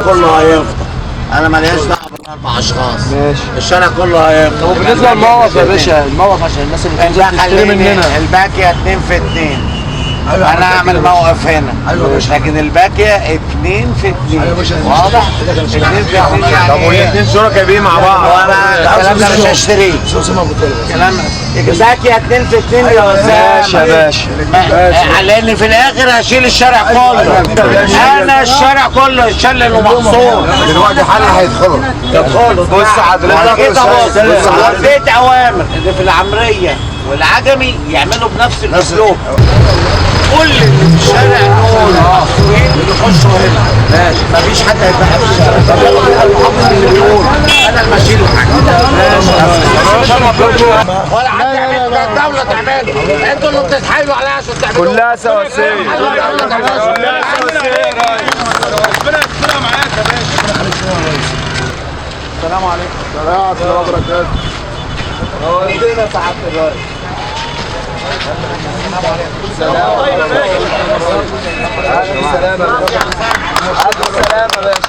كله هيفضل. انا ماليش دعوه بالاربع اشخاص. ماشي. الشارع كله هيفضل. طب وبالنسبه للموقف يا باشا، الموقف عشان الناس اللي بتنزل تشتري مننا. الباقيه 2 في 2. انا اعمل موقف هنا. ايوه يا باشا. لكن الباقيه 2 في 2. ايوه يا باشا. واضح؟ 2 في 2 يعني طب والاثنين شركاء بيه مع بعض؟ وانا الكلام ده مش هشتريه. كلام الباقيه 2 في 2 يا ماشي يا باشا. لان في الاخر هشيل الشارع كله. انا الشارع كله يتشلل ومحصور. دلوقتي حالي هيدخلوا. بص حضرتك، كده وديت اوامر ان في العمريه والعجمي يعملوا بنفس الاسلوب. كل اللي في الشارع دول محصورين يخشوا هنا. ماشي. مفيش حد هيتبقى في الشارع. طب يلا المحافظ اللي بيقول انا اللي بشيل الحاجه. ماشي. ولا حد يعمل ده، الدوله تعمله. انتوا اللي بتتحايلوا عليها عشان تعملوا. كلها سواسية. كلها سواسية. ربنا يسترها معاك يا باشا. السلام عليكم. السلام ورحمه الله وبركاته. ودينا سعاده الرئيس. السلام عليكم. السلام يا باشا.